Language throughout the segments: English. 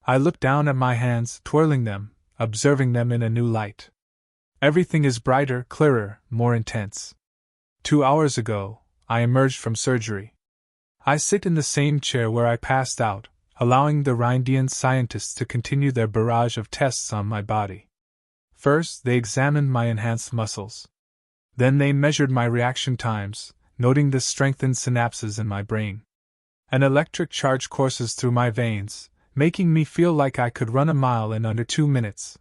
I look down at my hands, twirling them, observing them in a new light. Everything is brighter, clearer, more intense. 2 hours ago, I emerged from surgery. I sit in the same chair where I passed out, allowing the Rindian scientists to continue their barrage of tests on my body. First, they examined my enhanced muscles. Then they measured my reaction times, noting the strengthened synapses in my brain. An electric charge courses through my veins, making me feel like I could run a mile in under 2 minutes.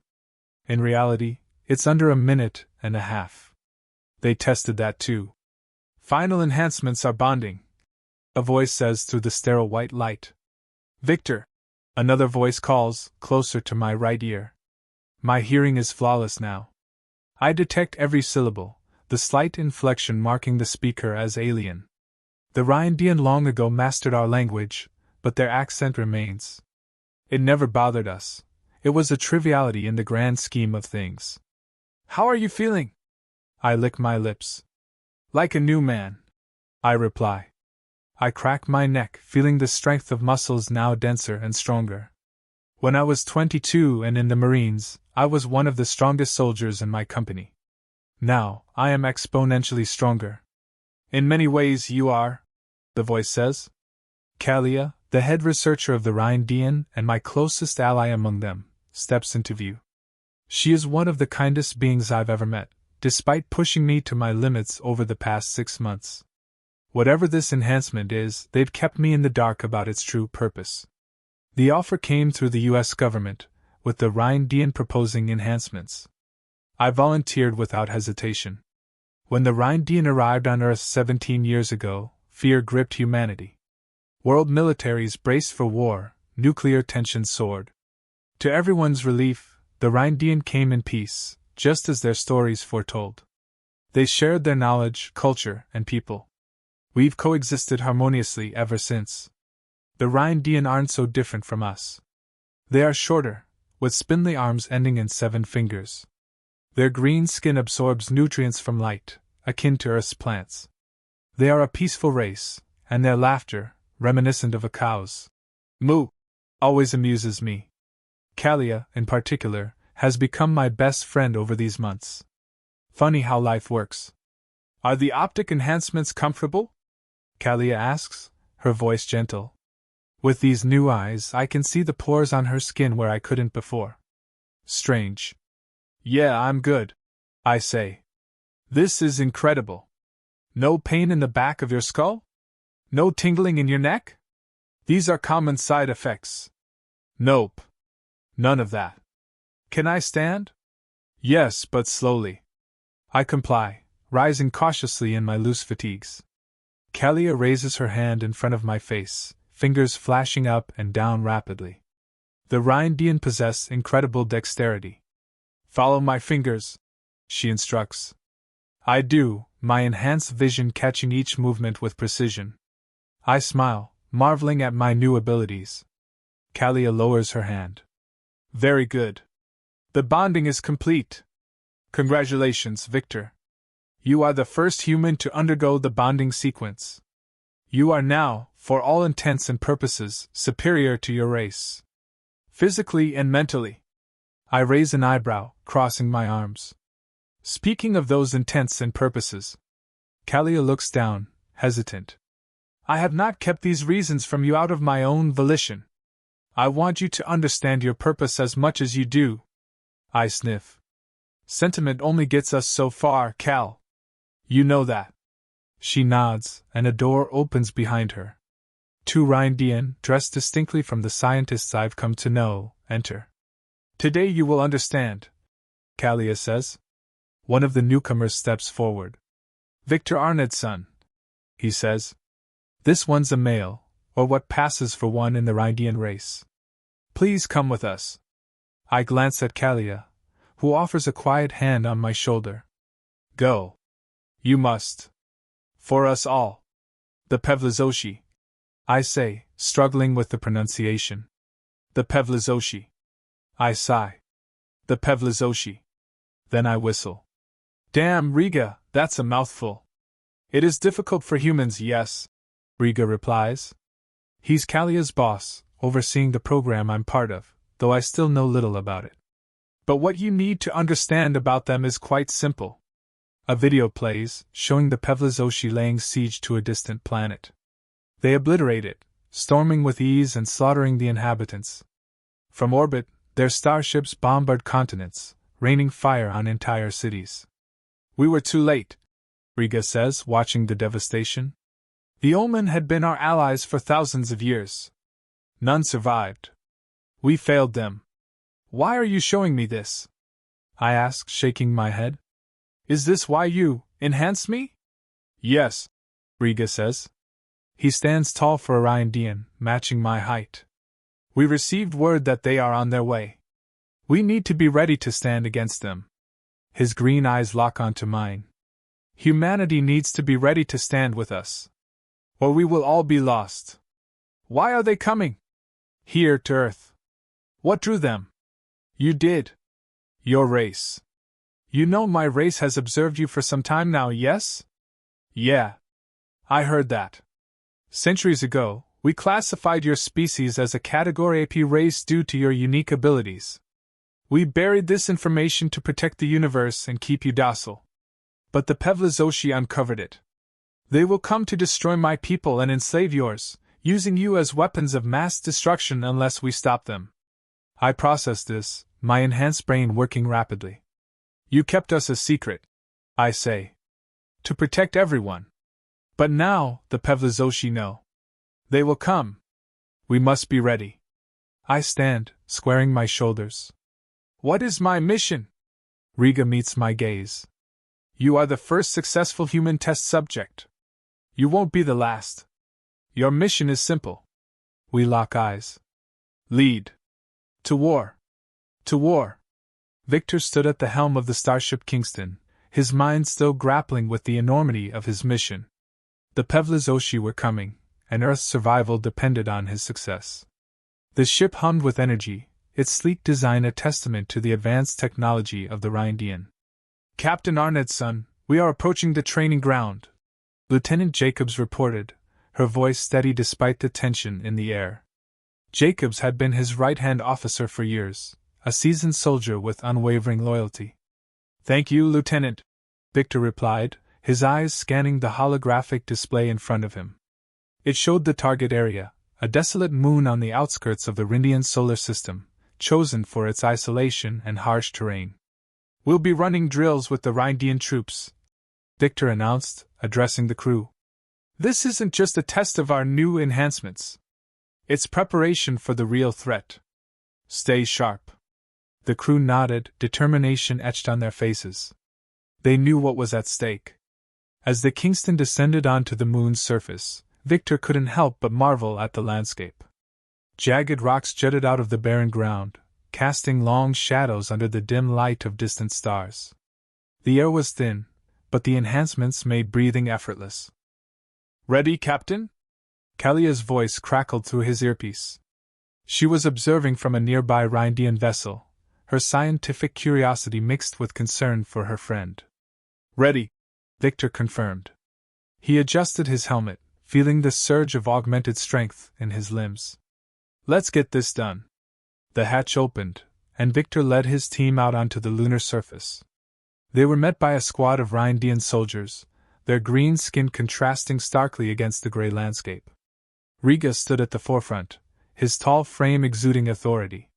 In reality, it's under a minute and a half. They tested that too. Final enhancements are bonding, a voice says through the sterile white light. Victor, another voice calls, closer to my right ear. My hearing is flawless now. I detect every syllable, the slight inflection marking the speaker as alien. The Rindian long ago mastered our language, but their accent remains. It never bothered us. It was a triviality in the grand scheme of things. How are you feeling? I lick my lips. Like a new man, I reply. I crack my neck, feeling the strength of muscles now denser and stronger. When I was 22 and in the Marines, I was one of the strongest soldiers in my company. Now, I am exponentially stronger. In many ways you are, the voice says. Kalia, the head researcher of the Rindian and my closest ally among them, steps into view. She is one of the kindest beings I've ever met, despite pushing me to my limits over the past 6 months. Whatever this enhancement is, they've kept me in the dark about its true purpose. The offer came through the U.S. government, with the Rindian proposing enhancements. I volunteered without hesitation. When the Rindian arrived on Earth 17 years ago, fear gripped humanity. World militaries braced for war, nuclear tensions soared. To everyone's relief, the Rindian came in peace, just as their stories foretold. They shared their knowledge, culture, and people. We've coexisted harmoniously ever since. The Rindian aren't so different from us. They are shorter, with spindly arms ending in 7 fingers. Their green skin absorbs nutrients from light, akin to Earth's plants. They are a peaceful race, and their laughter, reminiscent of a cow's moo, always amuses me. Kalia, in particular, has become my best friend over these months. Funny how life works. Are the optic enhancements comfortable? Kalia asks, her voice gentle. With these new eyes, I can see the pores on her skin where I couldn't before. Strange. Yeah, I'm good, I say. This is incredible. No pain in the back of your skull? No tingling in your neck? These are common side effects. Nope. None of that. Can I stand? Yes, but slowly. I comply, rising cautiously in my loose fatigues. Kalia raises her hand in front of my face, fingers flashing up and down rapidly. The Rindian possess incredible dexterity. Follow my fingers, she instructs. I do, my enhanced vision catching each movement with precision. I smile, marveling at my new abilities. Kalia lowers her hand. Very good. The bonding is complete. Congratulations, Victor. You are the first human to undergo the bonding sequence. You are now, for all intents and purposes, superior to your race. Physically and mentally. I raise an eyebrow, crossing my arms. Speaking of those intents and purposes. Kalia looks down, hesitant. I have not kept these reasons from you out of my own volition. I want you to understand your purpose as much as you do. I sniff. Sentiment only gets us so far, Cal. You know that. She nods, and a door opens behind her. 2 Rindian, dressed distinctly from the scientists I've come to know, enter. Today you will understand, Kalia says. One of the newcomers steps forward. Victor Arnett's son, he says. This one's a male, or what passes for one in the Rindian race. Please come with us. I glance at Kalia, who offers a quiet hand on my shoulder. Go. You must. For us all. The Pevlizoshi, I say, struggling with the pronunciation. The Pevlizoshi. I sigh. The Pevlizoshi. Then I whistle. Damn, Riga, that's a mouthful. It is difficult for humans, yes, Riga replies. He's Kalia's boss, overseeing the program I'm part of, though I still know little about it. But what you need to understand about them is quite simple. A video plays, showing the Pevlizoshi laying siege to a distant planet. They obliterate it, storming with ease and slaughtering the inhabitants. From orbit, their starships bombard continents, raining fire on entire cities. We were too late, Riga says, watching the devastation. The Omen had been our allies for thousands of years. None survived. We failed them. Why are you showing me this? I ask, shaking my head. Is this why you enhanced me? Yes, Riga says. He stands tall for a Rindian, matching my height. We received word that they are on their way. We need to be ready to stand against them. His green eyes lock onto mine. Humanity needs to be ready to stand with us, or we will all be lost. Why are they coming? Here to Earth. What drew them? You did. Your race. You know my race has observed you for some time now, yes? Yeah. I heard that. Centuries ago, we classified your species as a Category AP race due to your unique abilities. We buried this information to protect the universe and keep you docile. But the Pevlizoshi uncovered it. They will come to destroy my people and enslave yours, using you as weapons of mass destruction unless we stop them. I process this, my enhanced brain working rapidly. You kept us a secret, I say. To protect everyone. But now, the Pevlizoshi know. They will come. We must be ready. I stand, squaring my shoulders. What is my mission? Riga meets my gaze. You are the first successful human test subject. You won't be the last. Your mission is simple. We lock eyes. Lead. To war. To war. Victor stood at the helm of the starship Kingston, his mind still grappling with the enormity of his mission. The Pevlizoshi were coming, and Earth's survival depended on his success. The ship hummed with energy, its sleek design a testament to the advanced technology of the Rindian. Captain Arnedsson, we are approaching the training ground, Lieutenant Jacobs reported, her voice steady despite the tension in the air. Jacobs had been his right-hand officer for years, a seasoned soldier with unwavering loyalty. Thank you, Lieutenant, Victor replied, his eyes scanning the holographic display in front of him. It showed the target area, a desolate moon on the outskirts of the Rindian solar system, chosen for its isolation and harsh terrain. We'll be running drills with the Rindian troops, Victor announced, addressing the crew. This isn't just a test of our new enhancements. It's preparation for the real threat. Stay sharp. The crew nodded, determination etched on their faces. They knew what was at stake. As the Kingston descended onto the moon's surface, Victor couldn't help but marvel at the landscape. Jagged rocks jutted out of the barren ground, casting long shadows under the dim light of distant stars. The air was thin, but the enhancements made breathing effortless. Ready, Captain? Kalia's voice crackled through his earpiece. She was observing from a nearby Rindian vessel, her scientific curiosity mixed with concern for her friend. Ready, Victor confirmed. He adjusted his helmet, feeling the surge of augmented strength in his limbs. Let's get this done. The hatch opened, and Victor led his team out onto the lunar surface. They were met by a squad of Rindian soldiers, their green skin contrasting starkly against the gray landscape. Riga stood at the forefront, his tall frame exuding authority.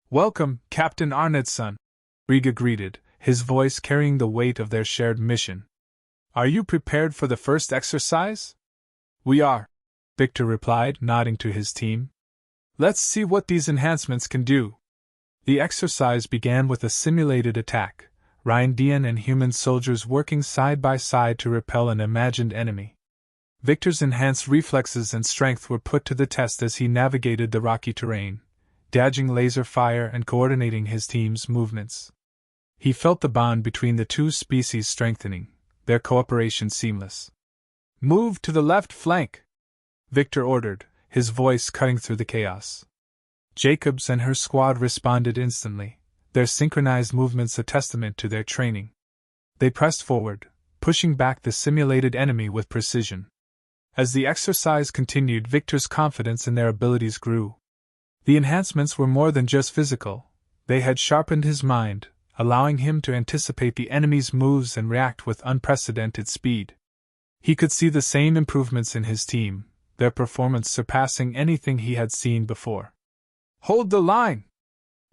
Welcome, Captain Arnedsson, Riga greeted, his voice carrying the weight of their shared mission. Are you prepared for the first exercise? We are, Victor replied, nodding to his team. Let's see what these enhancements can do. The exercise began with a simulated attack, Rindian and human soldiers working side by side to repel an imagined enemy. Victor's enhanced reflexes and strength were put to the test as he navigated the rocky terrain, dodging laser fire and coordinating his team's movements. He felt the bond between the two species strengthening, their cooperation seamless. Move to the left flank, Victor ordered, his voice cutting through the chaos. Jacobs and her squad responded instantly, their synchronized movements a testament to their training. They pressed forward, pushing back the simulated enemy with precision. As the exercise continued, Victor's confidence in their abilities grew. The enhancements were more than just physical, they had sharpened his mind, allowing him to anticipate the enemy's moves and react with unprecedented speed. He could see the same improvements in his team, their performance surpassing anything he had seen before. "Hold the line!"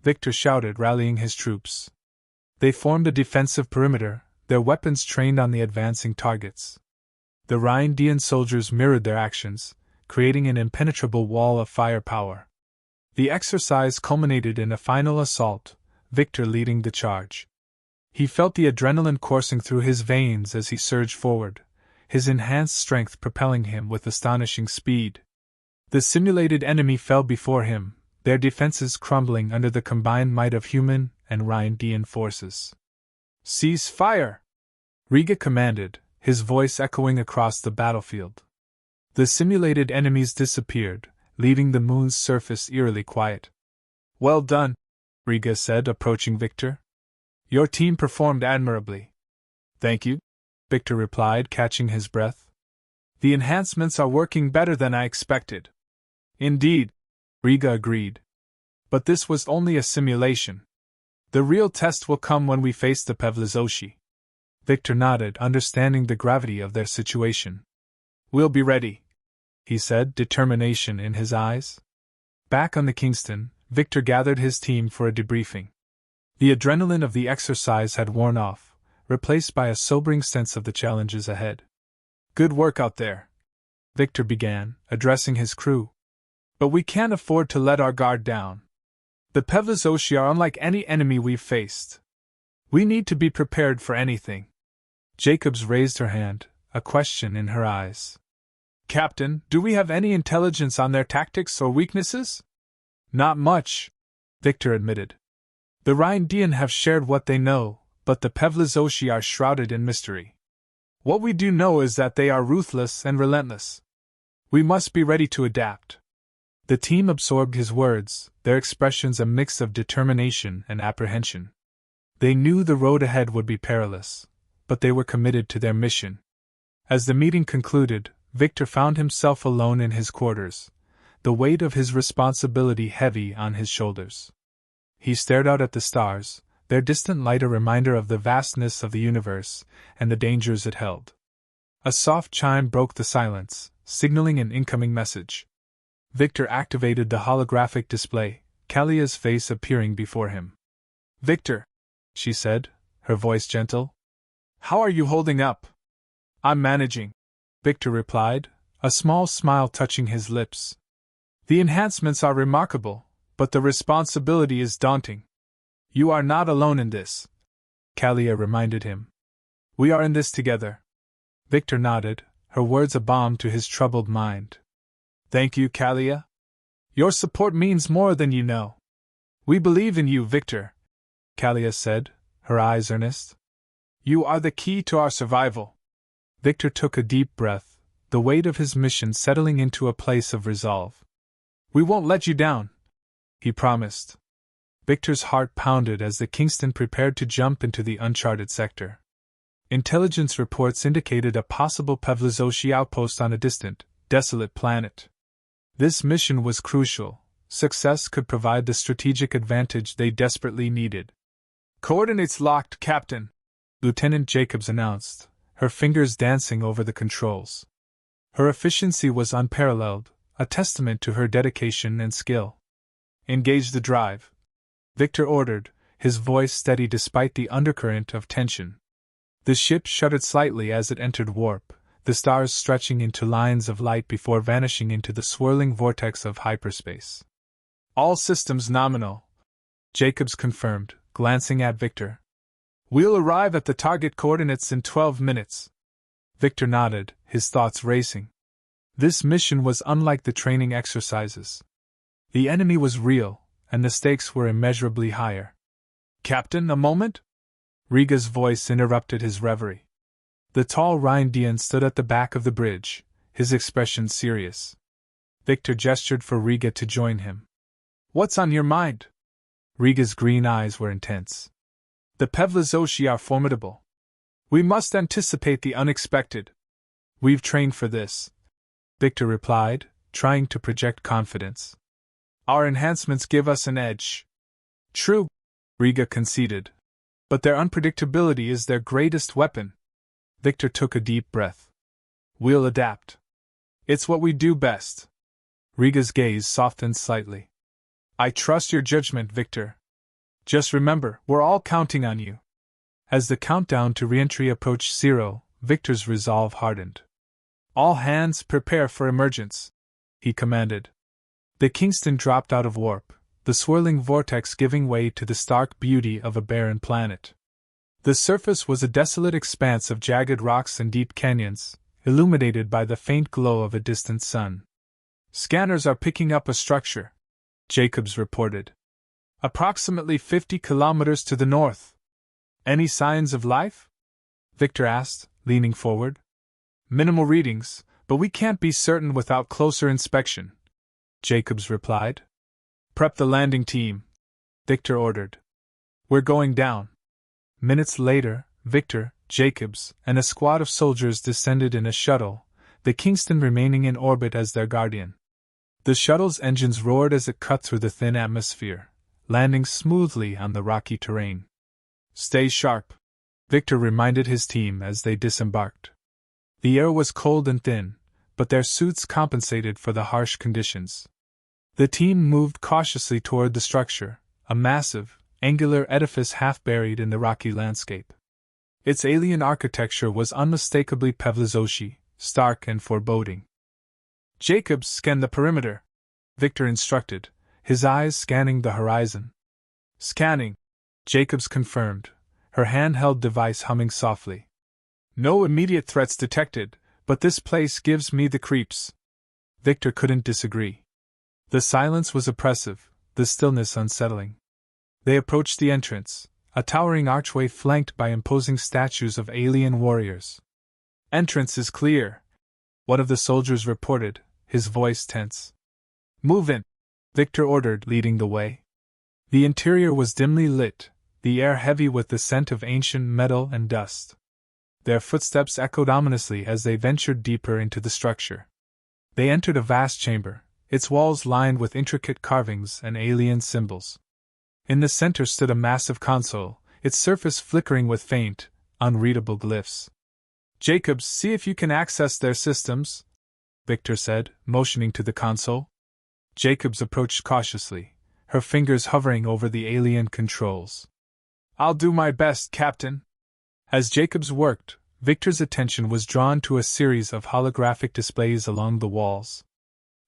Victor shouted, rallying his troops. They formed a defensive perimeter, their weapons trained on the advancing targets. The Rindian soldiers mirrored their actions, creating an impenetrable wall of firepower. The exercise culminated in a final assault, Victor leading the charge. He felt the adrenaline coursing through his veins as he surged forward, his enhanced strength propelling him with astonishing speed. The simulated enemy fell before him, their defenses crumbling under the combined might of human and Rindian forces. "Cease fire!" Riga commanded, his voice echoing across the battlefield. The simulated enemies disappeared, leaving the moon's surface eerily quiet. "Well done," Riga said, approaching Victor. "Your team performed admirably." "Thank you," Victor replied, catching his breath. "The enhancements are working better than I expected." "Indeed," Riga agreed. "But this was only a simulation. The real test will come when we face the Pevlizoshi." Victor nodded, understanding the gravity of their situation. "We'll be ready," he said, determination in his eyes. Back on the Kingston, Victor gathered his team for a debriefing. The adrenaline of the exercise had worn off, replaced by a sobering sense of the challenges ahead. "Good work out there," Victor began, addressing his crew. "But we can't afford to let our guard down. The Pevlizoshi are unlike any enemy we've faced. We need to be prepared for anything." Jacobs raised her hand, a question in her eyes. "Captain, do we have any intelligence on their tactics or weaknesses?" "Not much," Victor admitted. "The Rindian have shared what they know, but the Pevlizoshi are shrouded in mystery. What we do know is that they are ruthless and relentless. We must be ready to adapt." The team absorbed his words, their expressions a mix of determination and apprehension. They knew the road ahead would be perilous, but they were committed to their mission. As the meeting concluded, Victor found himself alone in his quarters, the weight of his responsibility heavy on his shoulders. He stared out at the stars, their distant light a reminder of the vastness of the universe and the dangers it held. A soft chime broke the silence, signaling an incoming message. Victor activated the holographic display, Kalia's face appearing before him. "Victor," she said, her voice gentle. "How are you holding up?" "I'm managing," Victor replied, a small smile touching his lips. "The enhancements are remarkable, but the responsibility is daunting." "You are not alone in this," Kalia reminded him. "We are in this together." Victor nodded, her words a balm to his troubled mind. "Thank you, Kalia. Your support means more than you know." "We believe in you, Victor," Kalia said, her eyes earnest. "You are the key to our survival." Victor took a deep breath, the weight of his mission settling into a place of resolve. "We won't let you down," he promised. Victor's heart pounded as the Kingston prepared to jump into the uncharted sector. Intelligence reports indicated a possible Pevlizoshi outpost on a distant, desolate planet. This mission was crucial. Success could provide the strategic advantage they desperately needed. "Coordinates locked, Captain," Lieutenant Jacobs announced, her fingers dancing over the controls. Her efficiency was unparalleled, a testament to her dedication and skill. "Engage the drive," Victor ordered, his voice steady despite the undercurrent of tension. The ship shuddered slightly as it entered warp, the stars stretching into lines of light before vanishing into the swirling vortex of hyperspace. "All systems nominal," Jacobs confirmed, glancing at Victor. "We'll arrive at the target coordinates in 12 minutes. Victor nodded, his thoughts racing. This mission was unlike the training exercises. The enemy was real, and the stakes were immeasurably higher. "Captain, a moment?" Riga's voice interrupted his reverie. The tall Rindian stood at the back of the bridge, his expression serious. Victor gestured for Riga to join him. "What's on your mind?" Riga's green eyes were intense. "The Pevlizoshi are formidable. We must anticipate the unexpected." "We've trained for this," Victor replied, trying to project confidence. Our enhancements give us an edge. True, Riga conceded. But their unpredictability is their greatest weapon. Victor took a deep breath. We'll adapt. It's what we do best. Riga's gaze softened slightly. I trust your judgment, Victor. Just remember, we're all counting on you. As the countdown to re-entry approached 0, Victor's resolve hardened. All hands prepare for emergence, he commanded. The Kingston dropped out of warp, the swirling vortex giving way to the stark beauty of a barren planet. The surface was a desolate expanse of jagged rocks and deep canyons, illuminated by the faint glow of a distant sun. Scanners are picking up a structure, Jacobs reported. Approximately 50 kilometers to the north. Any signs of life? Victor asked, leaning forward. Minimal readings, but we can't be certain without closer inspection, Jacobs replied. Prep the landing team, Victor ordered. We're going down. Minutes later, Victor, Jacobs, and a squad of soldiers descended in a shuttle, the Kingston remaining in orbit as their guardian. The shuttle's engines roared as it cut through the thin atmosphere, landing smoothly on the rocky terrain. Stay sharp, Victor reminded his team as they disembarked. The air was cold and thin, but their suits compensated for the harsh conditions. The team moved cautiously toward the structure, a massive, angular edifice half buried in the rocky landscape. Its alien architecture was unmistakably Pevlizoshi, stark and foreboding. Jacobs, scan the perimeter, Victor instructed, his eyes scanning the horizon. Scanning, Jacobs confirmed, her handheld device humming softly. No immediate threats detected, but this place gives me the creeps. Victor couldn't disagree. The silence was oppressive, the stillness unsettling. They approached the entrance, a towering archway flanked by imposing statues of alien warriors. Entrance is clear, one of the soldiers reported, his voice tense. Move in, Victor ordered, leading the way. The interior was dimly lit, the air heavy with the scent of ancient metal and dust. Their footsteps echoed ominously as they ventured deeper into the structure. They entered a vast chamber, its walls lined with intricate carvings and alien symbols. In the center stood a massive console, its surface flickering with faint, unreadable glyphs. Jacobs, see if you can access their systems, Victor said, motioning to the console. Jacobs approached cautiously, her fingers hovering over the alien controls. I'll do my best, Captain. As Jacobs worked, Victor's attention was drawn to a series of holographic displays along the walls.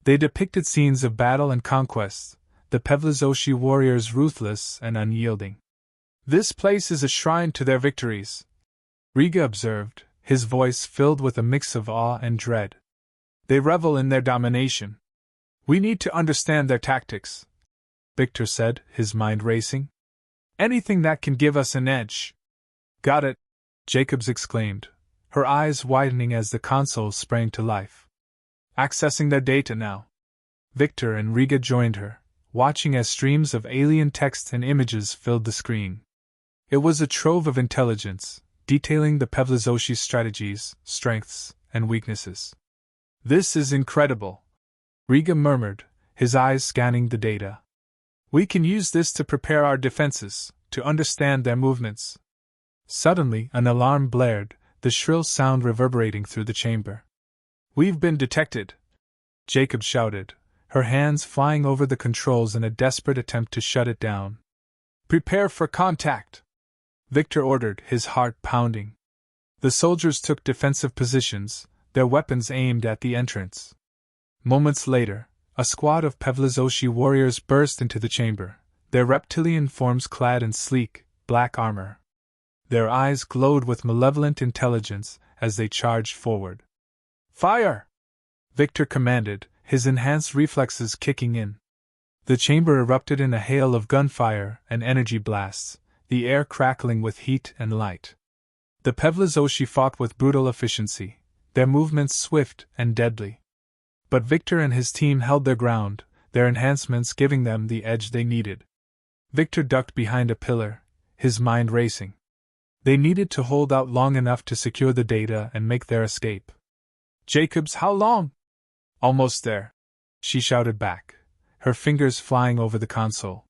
They depicted scenes of battle and conquest, the Pevlizoshi warriors ruthless and unyielding. This place is a shrine to their victories, Riga observed, his voice filled with a mix of awe and dread. They revel in their domination. We need to understand their tactics, Victor said, his mind racing. Anything that can give us an edge. Got it, Jacobs exclaimed, her eyes widening as the console sprang to life. Accessing their data now. Victor and Riga joined her, watching as streams of alien text and images filled the screen. It was a trove of intelligence, detailing the Pevlizoshi's strategies, strengths, and weaknesses. This is incredible, Riga murmured, his eyes scanning the data. We can use this to prepare our defenses, to understand their movements. Suddenly, an alarm blared, the shrill sound reverberating through the chamber. We've been detected, Jacob shouted, her hands flying over the controls in a desperate attempt to shut it down. Prepare for contact, Victor ordered, his heart pounding. The soldiers took defensive positions, their weapons aimed at the entrance. Moments later, a squad of Pevlizoshi warriors burst into the chamber, their reptilian forms clad in sleek, black armor. Their eyes glowed with malevolent intelligence as they charged forward. Fire! Victor commanded, his enhanced reflexes kicking in. The chamber erupted in a hail of gunfire and energy blasts, the air crackling with heat and light. The Pevlizoshi fought with brutal efficiency, their movements swift and deadly. But Victor and his team held their ground, their enhancements giving them the edge they needed. Victor ducked behind a pillar, his mind racing. They needed to hold out long enough to secure the data and make their escape. Jacobs, how long? Almost there, she shouted back, her fingers flying over the console.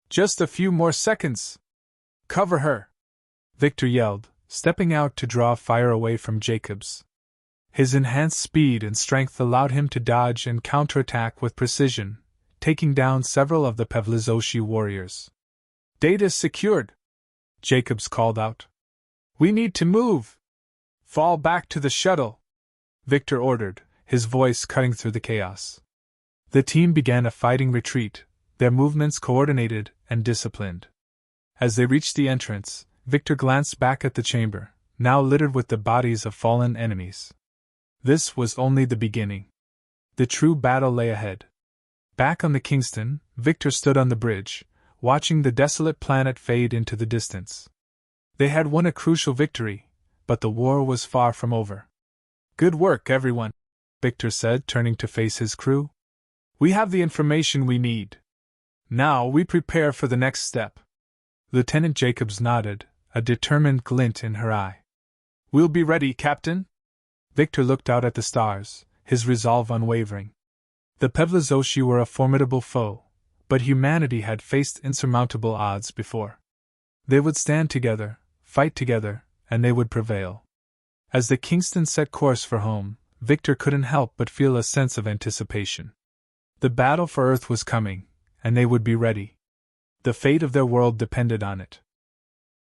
Just a few more seconds! Cover her! Victor yelled, stepping out to draw fire away from Jacobs. His enhanced speed and strength allowed him to dodge and counterattack with precision, taking down several of the Pevlizoshi warriors. Data secured! Jacobs called out. We need to move! Fall back to the shuttle! Victor ordered, his voice cutting through the chaos. The team began a fighting retreat, their movements coordinated and disciplined. As they reached the entrance, Victor glanced back at the chamber, now littered with the bodies of fallen enemies. This was only the beginning. The true battle lay ahead. Back on the Kingston, Victor stood on the bridge, watching the desolate planet fade into the distance. They had won a crucial victory, but the war was far from over. Good work, everyone, Victor said, turning to face his crew. We have the information we need. Now we prepare for the next step. Lieutenant Jacobs nodded, a determined glint in her eye. We'll be ready, Captain. Victor looked out at the stars, his resolve unwavering. The Pevlizoshi were a formidable foe, but humanity had faced insurmountable odds before. They would stand together, fight together, and they would prevail. As the Kingston set course for home, Victor couldn't help but feel a sense of anticipation. The battle for Earth was coming, and they would be ready. The fate of their world depended on it.